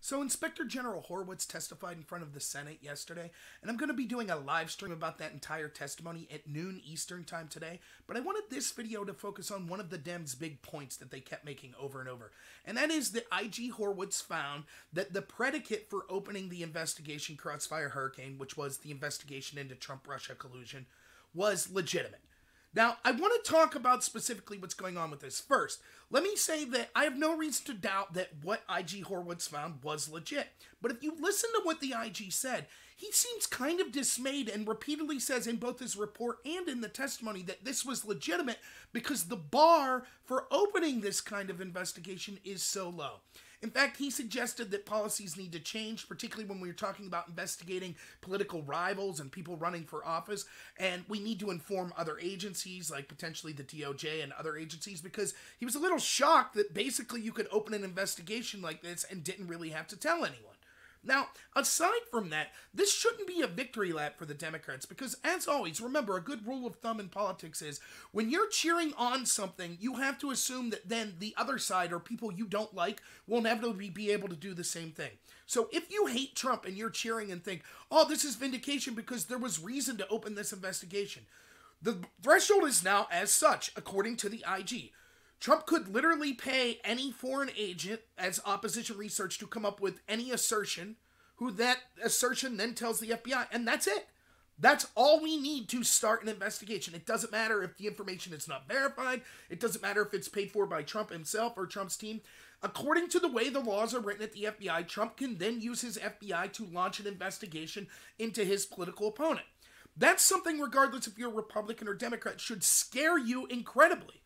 So Inspector General Horowitz testified in front of the Senate yesterday, and I'm going to be doing a live stream about that entire testimony at noon Eastern time today, but I wanted this video to focus on one of the Dems' big points that they kept making over and over, and that is that IG Horowitz found that the predicate for opening the investigation Crossfire Hurricane, which was the investigation into Trump-Russia collusion, was legitimate. Now, I want to talk about specifically what's going on with this. First, let me say that I have no reason to doubt that what IG Horowitz found was legit. But if you listen to what the IG said, he seems kind of dismayed and repeatedly says in both his report and in the testimony that this was legitimate because the bar for opening this kind of investigation is so low. In fact, he suggested that policies need to change, particularly when we're talking about investigating political rivals and people running for office, and we need to inform other agencies, like potentially the DOJ and other agencies, because he was a little shocked that basically you could open an investigation like this and didn't really have to tell anyone. Now, aside from that, this shouldn't be a victory lap for the Democrats because, as always, remember, a good rule of thumb in politics is when you're cheering on something, you have to assume that then the other side or people you don't like will inevitably be able to do the same thing. So if you hate Trump and you're cheering and think, oh, this is vindication because there was reason to open this investigation, the threshold is now as such, according to the IG. Trump could literally pay any foreign agent as opposition research to come up with any assertion, who that assertion then tells the FBI, and that's it. That's all we need to start an investigation. It doesn't matter if the information is not verified. It doesn't matter if it's paid for by Trump himself or Trump's team. According to the way the laws are written at the FBI, Trump can then use his FBI to launch an investigation into his political opponent. That's something, regardless if you're Republican or Democrat, should scare you incredibly.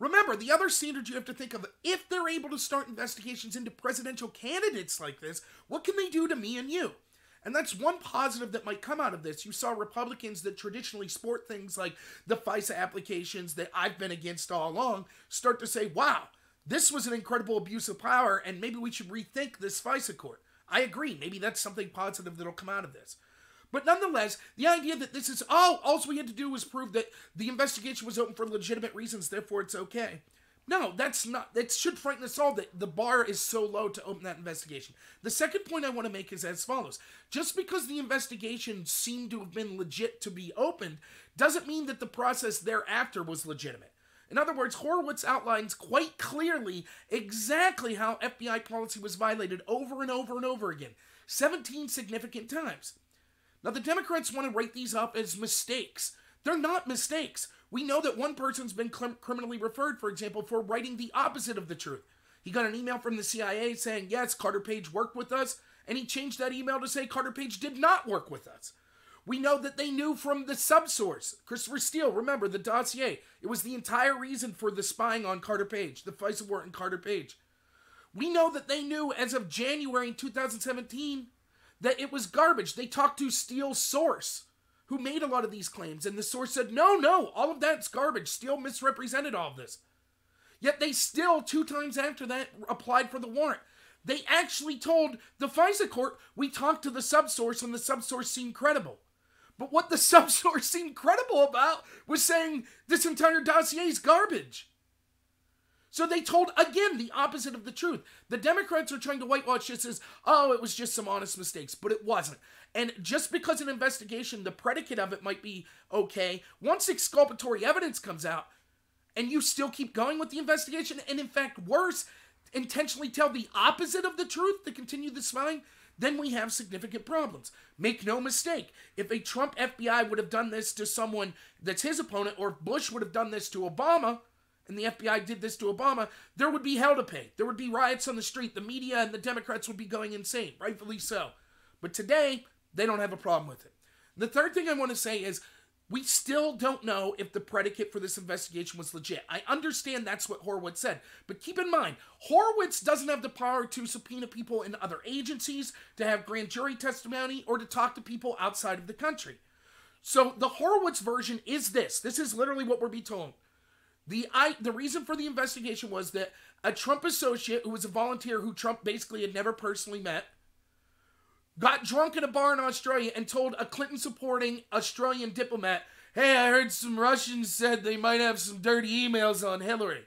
Remember, the other standard you have to think of, if they're able to start investigations into presidential candidates like this, what can they do to me and you? And that's one positive that might come out of this. You saw Republicans that traditionally sport things like the FISA applications that I've been against all along start to say, wow, this was an incredible abuse of power, and maybe we should rethink this FISA court. I agree. Maybe that's something positive that'll come out of this. But nonetheless, the idea that this is, oh, all we had to do was prove that the investigation was open for legitimate reasons, therefore it's okay. No, that's not, that should frighten us all that the bar is so low to open that investigation. The second point I want to make is as follows. Just because the investigation seemed to have been legit to be opened, doesn't mean that the process thereafter was legitimate. In other words, Horowitz outlines quite clearly exactly how FBI policy was violated over and over and over again, 17 significant times. Now, the Democrats want to write these up as mistakes. They're not mistakes. We know that one person's been criminally referred, for example, for writing the opposite of the truth. He got an email from the CIA saying, yes, Carter Page worked with us, and he changed that email to say Carter Page did not work with us. We know that they knew from the subsource, Christopher Steele, remember, the dossier. It was the entire reason for the spying on Carter Page, the FISA warrant in Carter Page. We know that they knew as of January 2017 that it was garbage. They talked to Steele's source, who made a lot of these claims, and the source said, no, all of that's garbage. Steele misrepresented all of this. Yet they still, 2 times after that, applied for the warrant. They actually told the FISA court, we talked to the subsource, and the subsource seemed credible. But what the subsource seemed credible about was saying this entire dossier is garbage. So they told, again, the opposite of the truth. The Democrats are trying to whitewash this as, oh, it was just some honest mistakes, but it wasn't. And just because an investigation, the predicate of it might be okay, once exculpatory evidence comes out, and you still keep going with the investigation, and in fact, worse, intentionally tell the opposite of the truth to continue the spying, then we have significant problems. Make no mistake, if a Trump FBI would have done this to someone that's his opponent, or if Bush would have done this to Obama, and the FBI did this to Obama, there would be hell to pay. There would be riots on the street. The media and the Democrats would be going insane, rightfully so. But today, they don't have a problem with it. The third thing I want to say is, we still don't know if the predicate for this investigation was legit. I understand that's what Horowitz said, but keep in mind, Horowitz doesn't have the power to subpoena people in other agencies, to have grand jury testimony, or to talk to people outside of the country. So the Horowitz version is this. This is literally what we're being told. The reason for the investigation was that a Trump associate, who was a volunteer who Trump basically had never personally met, got drunk in a bar in Australia and told a Clinton-supporting Australian diplomat, hey, I heard some Russians said they might have some dirty emails on Hillary.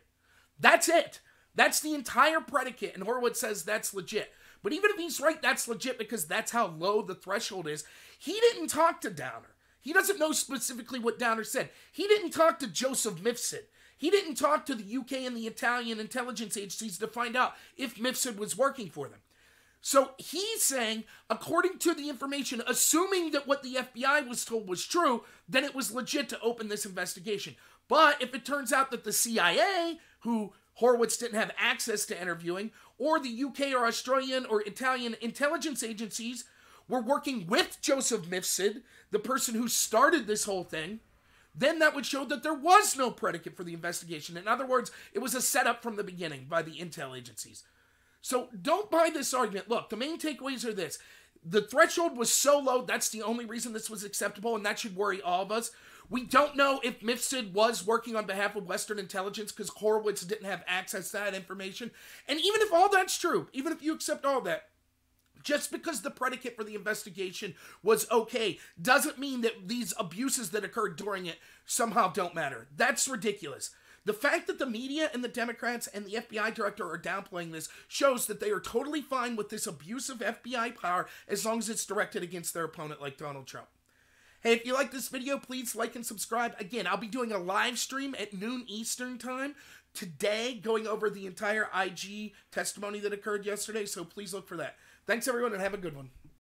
That's it. That's the entire predicate, and Horowitz says that's legit. But even if he's right, that's legit because that's how low the threshold is. He didn't talk to Downer. He doesn't know specifically what Downer said. He didn't talk to Joseph Mifsud. He didn't talk to the UK and the Italian intelligence agencies to find out if Mifsud was working for them. So he's saying, according to the information, assuming that what the FBI was told was true, then it was legit to open this investigation. But if it turns out that the CIA, who Horowitz didn't have access to interviewing, or the UK or Australian or Italian intelligence agencies were working with Joseph Mifsud, the person who started this whole thing, then that would show that there was no predicate for the investigation. In other words, it was a setup from the beginning by the intel agencies. So don't buy this argument. Look, the main takeaways are this. The threshold was so low, that's the only reason this was acceptable, and that should worry all of us. We don't know if Mifsud was working on behalf of Western intelligence because Horowitz didn't have access to that information. And even if all that's true, even if you accept all that, just because the predicate for the investigation was okay doesn't mean that these abuses that occurred during it somehow don't matter. That's ridiculous. The fact that the media and the Democrats and the FBI director are downplaying this shows that they are totally fine with this abuse of FBI power as long as it's directed against their opponent like Donald Trump. Hey, if you like this video, please like and subscribe. Again, I'll be doing a live stream at noon Eastern time today going over the entire IG testimony that occurred yesterday, so please look for that. Thanks, everyone, and have a good one.